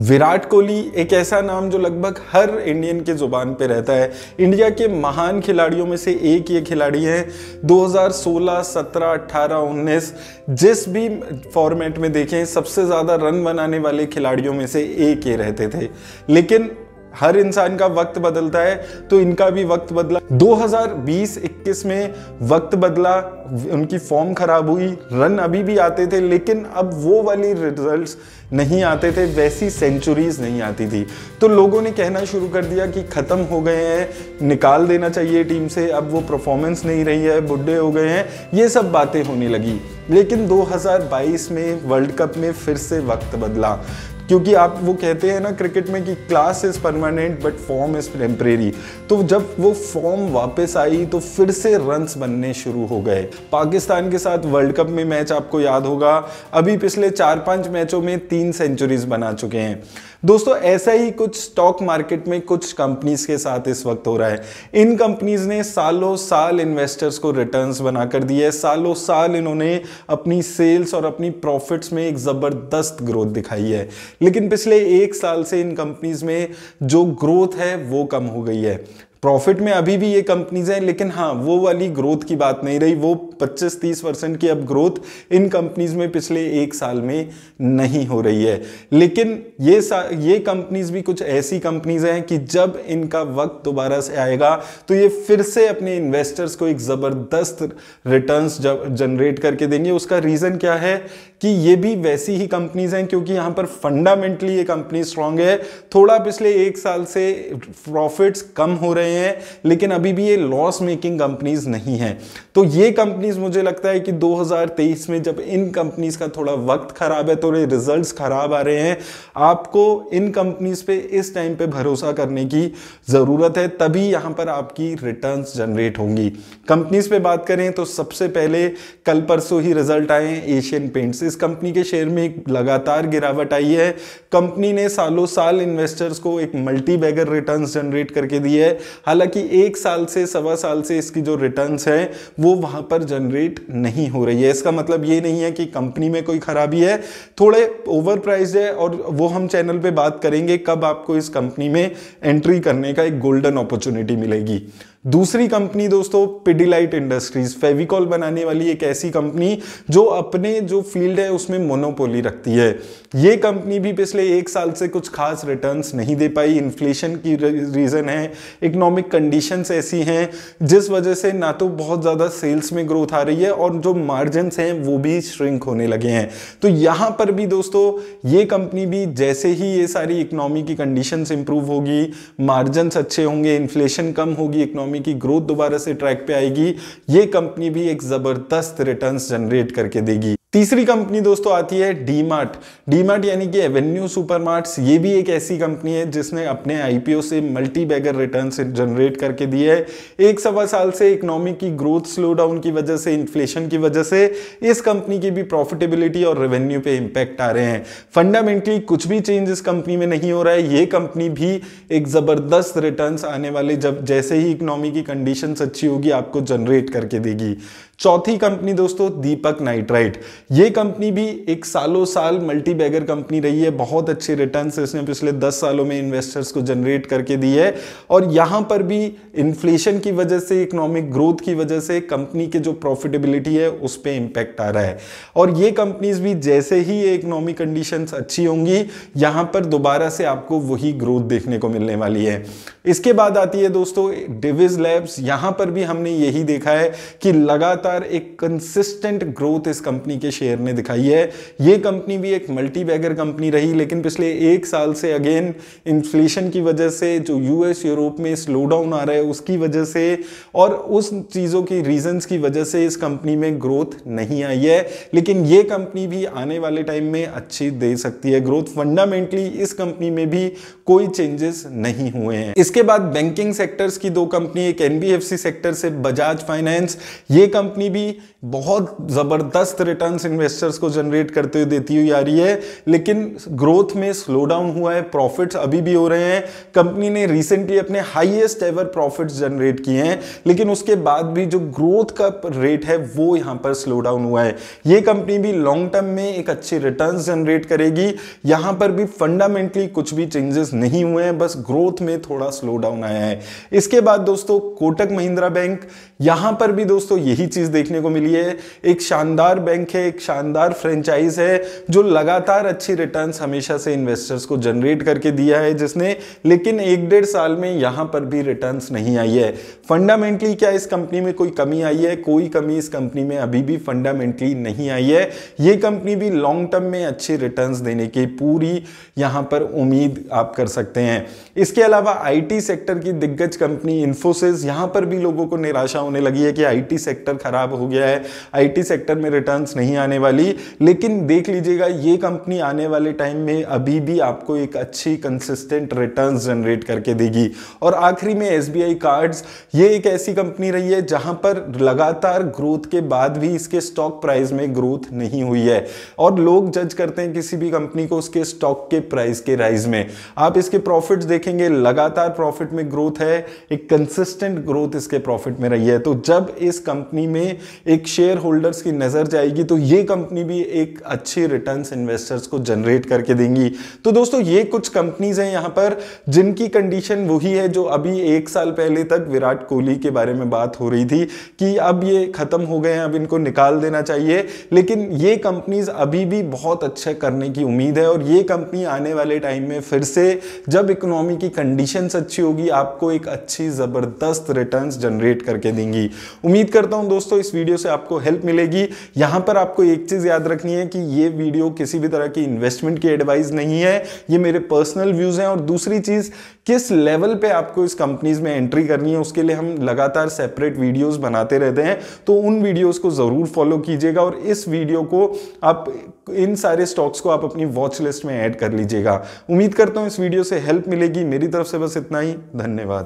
विराट कोहली एक ऐसा नाम जो लगभग हर इंडियन के जुबान पे रहता है। इंडिया के महान खिलाड़ियों में से एक ये खिलाड़ी है। 2016, 17, 18, 19 जिस भी फॉर्मेट में देखें सबसे ज़्यादा रन बनाने वाले खिलाड़ियों में से एक ये रहते थे। लेकिन हर इंसान का वक्त बदलता है, तो इनका भी वक्त बदला। 2020-21 में वक्त बदला, उनकी फॉर्म खराब हुई, रन अभी भी आते थे लेकिन अब वो वाली रिजल्ट्स नहीं आते थे, वैसी सेंचुरीज नहीं आती थी। तो लोगों ने कहना शुरू कर दिया कि ख़त्म हो गए हैं, निकाल देना चाहिए टीम से, अब वो परफॉर्मेंस नहीं रही है, बुढ़े हो गए हैं, ये सब बातें होने लगी। लेकिन 2022 में वर्ल्ड कप में फिर से वक्त बदला, क्योंकि आप वो कहते हैं ना क्रिकेट में कि class is permanent but form is temporary. तो जब वो फॉर्म वापस आई तो फिर से रन्स बनने शुरू हो गए। पाकिस्तान के साथ वर्ल्ड कप में मैच आपको याद होगा, अभी पिछले 4-5 मैचों में 3 सेंचुरीज बना चुके हैं। दोस्तों ऐसा ही कुछ स्टॉक मार्केट में कुछ कंपनीज के साथ इस वक्त हो रहा है। इन कंपनीज ने सालों साल इन्वेस्टर्स को रिटर्न्स बनाकर दिए, सालों साल इन्होंने अपनी सेल्स और अपनी प्रॉफिट्स में एक ज़बरदस्त ग्रोथ दिखाई है। लेकिन पिछले 1 साल से इन कंपनीज में जो ग्रोथ है वो कम हो गई है। प्रॉफिट में अभी भी ये कंपनीज हैं, लेकिन हाँ वो वाली ग्रोथ की बात नहीं रही। वो 25-30% की अब ग्रोथ इन कंपनीज में पिछले 1 साल में नहीं हो रही है। लेकिन ये कंपनीज भी कुछ ऐसी कंपनीज हैं कि जब इनका वक्त दोबारा से आएगा तो ये फिर से अपने इन्वेस्टर्स को एक ज़बरदस्त रिटर्न्स जनरेट करके देंगे। उसका रीज़न क्या है कि ये भी वैसी ही कंपनीज हैं, क्योंकि यहाँ पर फंडामेंटली ये कंपनी स्ट्रांग है। थोड़ा पिछले 1 साल से प्रॉफिट्स कम हो रहे हैं, लेकिन अभी भी ये लॉस मेकिंग कंपनीज नहीं हैं। तो ये कंपनीज मुझे लगता है कि 2023 में जब इन कंपनीज का थोड़ा वक्त खराब है, थोड़े रिजल्ट्स खराब आ रहे हैं, आपको इन कंपनीज पे इस टाइम पे भरोसा करने की ज़रूरत है, तभी यहाँ पर आपकी रिटर्न्स जनरेट होंगी। कंपनीज पे बात करें तो सबसे पहले कल परसों ही रिजल्ट आए हैं एशियन पेंट्स। इस कंपनी के शेयर में एक लगातार गिरावट आई है। कंपनी ने सालों साल इन्वेस्टर्स को एक मल्टी बैगर रिटर्न्स जनरेट करके दी है। हालांकि 1 साल से 1.25 साल से इसकी जो रिटर्न्स है वो वहां पर जनरेट नहीं हो रही है। इसका मतलब ये नहीं है कि कंपनी में कोई खराबी है, थोड़े ओवर प्राइस्ड है, और वो हम चैनल पे बात करेंगे कब आपको इस कंपनी में एंट्री करने का एक गोल्डन अपॉर्चुनिटी मिलेगी। दूसरी कंपनी दोस्तों पिडिलाइट इंडस्ट्रीज, फेविकॉल बनाने वाली एक ऐसी कंपनी जो अपने जो फील्ड है उसमें मोनोपोली रखती है। ये कंपनी भी पिछले 1 साल से कुछ खास रिटर्न्स नहीं दे पाई। इन्फ्लेशन की रीज़न है, इकोनॉमिक कंडीशंस ऐसी हैं जिस वजह से ना तो बहुत ज़्यादा सेल्स में ग्रोथ आ रही है और जो मार्जिन्स हैं वो भी श्रिंक होने लगे हैं। तो यहाँ पर भी दोस्तों ये कंपनी भी जैसे ही ये सारी इकोनॉमी की कंडीशंस इंप्रूव होगी, मार्जिन्स अच्छे होंगे, इन्फ्लेशन कम होगी, इकोनॉमी की ग्रोथ दोबारा से ट्रैक पे आएगी, ये कंपनी भी एक जबरदस्त रिटर्न्स जनरेट करके देगी। तीसरी कंपनी दोस्तों आती है डीमार्ट। डीमार्ट यानी कि एवेन्यू सुपरमार्ट्स, ये भी एक ऐसी कंपनी है जिसने अपने आईपीओ से मल्टी बैगर रिटर्न्स जनरेट करके दिए है। 1-1.25 साल से इकोनॉमी की ग्रोथ स्लो डाउन की वजह से, इन्फ्लेशन की वजह से इस कंपनी की भी प्रॉफिटेबिलिटी और रेवेन्यू पे इंपैक्ट आ रहे हैं। फंडामेंटली कुछ भी चेंज इस कंपनी में नहीं हो रहा है। ये कंपनी भी एक जबरदस्त रिटर्न्स आने वाले जब जैसे ही इकोनॉमी की कंडीशंस अच्छी होगी आपको जनरेट करके देगी। चौथी कंपनी दोस्तों दीपक नाइट्राइट। ये कंपनी भी एक सालों साल मल्टी बैगर कंपनी रही है। बहुत अच्छे रिटर्न्स इसने पिछले 10 सालों में इन्वेस्टर्स को जनरेट करके दी है, और यहाँ पर भी इन्फ्लेशन की वजह से, इकोनॉमिक ग्रोथ की वजह से कंपनी के जो प्रॉफिटेबिलिटी है उस पर इंपैक्ट आ रहा है। और ये कंपनीज भी जैसे ही ये इकोनॉमिक कंडीशंस अच्छी होंगी यहाँ पर दोबारा से आपको वही ग्रोथ देखने को मिलने वाली है। इसके बाद आती है दोस्तों डिविज लैब्स। यहाँ पर भी हमने यही देखा है कि लगातार एक कंसिस्टेंट ग्रोथ इस कंपनी के शेयर ने दिखाई है। ये कंपनी भी एक मल्टी बैगर कंपनी रही, लेकिन पिछले 1 साल से अगेन इन्फ्लेशन की वजह से, जो यूएस यूरोप में स्लो डाउन आ रहा है उसकी वजह से और उस चीज़ों की रीजंस की वजह से इस कंपनी में ग्रोथ नहीं आई है। लेकिन ये कंपनी भी आने वाले टाइम में अच्छी दे सकती है ग्रोथ। फंडामेंटली इस कंपनी में भी कोई चेंजेस नहीं हुए हैं। इसके बाद बैंकिंग सेक्टर्स की 2 कंपनी, एक एनबीएफसी सेक्टर से बजाज फाइनेंस। ये कंपनी कंपनी भी बहुत जबरदस्त रिटर्न्स इन्वेस्टर्स को जनरेट करते हुए देती हुई आ रही है, लेकिन ग्रोथ में स्लो डाउन हुआ है, प्रॉफिट्स अभी भी हो रहे हैं। कंपनी ने रिसेंटली अपने हाईएस्ट एवर प्रॉफिट्स जनरेट किए हैं, लेकिन उसके बाद भी जो ग्रोथ का रेट है वो यहां पर स्लो डाउन हुआ है। ये कंपनी भी लॉन्ग टर्म में एक अच्छी रिटर्न्स जनरेट करेगी। यहां पर भी फंडामेंटली कुछ भी चेंजेस नहीं हुए हैं, बस ग्रोथ में थोड़ा स्लो डाउन आया है। इसके बाद दोस्तों कोटक महिंद्रा बैंक, यहां पर भी दोस्तों यही चीज देखने को मिली है। एक शानदार बैंक है, एक शानदार फ्रेंचाइज है जो लगातार अच्छी रिटर्न्स हमेशा से इन्वेस्टर्स को जनरेट करके दिया है जिसने, लेकिन 1-1.5 साल में यहां पर भी रिटर्न्स नहीं आई है। फंडामेंटली क्या इस कंपनी में कोई कमी आई है? कोई कमी इस कंपनी में अभी भी फंडामेंटली नहीं आई है। ये कंपनी भी लॉन्ग टर्म में अच्छी रिटर्न्स देने की पूरी यहां पर उम्मीद आप कर सकते हैं। इसके अलावा आईटी सेक्टर की दिग्गज कंपनी इन्फोसिस, यहां पर भी लोगों को निराशा होने लगी है कि आईटी सेक्टर खराब हो गया है, आईटी सेक्टर में रिटर्न्स नहीं आने वाली। लेकिन देख लीजिएगा ये कंपनी आने वाले टाइम में अभी भी आपको एक अच्छी कंसिस्टेंट रिटर्न्स जनरेट करके देगी। और आखिरी में एसबीआई कार्ड्स, ये एक ऐसी कंपनी रही है जहां पर लगातार ग्रोथ के बाद भी इसके स्टॉक प्राइस में ग्रोथ नहीं हुई है, और लोग जज करते हैं किसी भी कंपनी को उसके स्टॉक के प्राइस के राइज में। आप इसके प्रॉफिट्स देखेंगे, लगातार प्रॉफिट में ग्रोथ है, एक कंसिस्टेंट ग्रोथ इसके प्रॉफिट में रही है। तो जब इस कंपनी में एक शेयर होल्डर्स की नजर जाएगी तो ये कंपनी भी एक अच्छी रिटर्न्स इन्वेस्टर्स को जनरेट करके देंगी। तो दोस्तों ये कुछ कंपनीज हैं यहां पर जिनकी कंडीशन वही है जो अभी 1 साल पहले तक विराट कोहली के बारे में बात हो रही थी कि अब ये खत्म हो गए हैं, अब इनको निकाल देना चाहिए। लेकिन ये कंपनीज अभी भी बहुत अच्छे करने की उम्मीद है, और ये कंपनी आने वाले टाइम में फिर से जब इकोनॉमी की कंडीशंस अच्छी होगी आपको एक अच्छी जबरदस्त रिटर्न्स जनरेट करके देंगी। उम्मीद करता हूं दोस्तों इस वीडियो से आपको हेल्प मिलेगी। यहां पर आपको एक चीज याद रखनी है कि ये वीडियो किसी भी तरह की इन्वेस्टमेंट की एडवाइस नहीं है, ये मेरे पर्सनल व्यूज हैं। और दूसरी चीज, किस लेवल पे आपको इस कंपनीज में एंट्री करनी है उसके लिए हम लगातार सेपरेट वीडियोस बनाते रहते हैं, तो उन वीडियोस को जरूर फॉलो कीजिएगा। और इस वीडियो को आप, इन सारे स्टॉक्स को आप अपनी वॉच लिस्ट में ऐड कर लीजिएगा। उम्मीद करता हूं इस वीडियो से हेल्प मिलेगी। मेरी तरफ से बस इतना ही, धन्यवाद।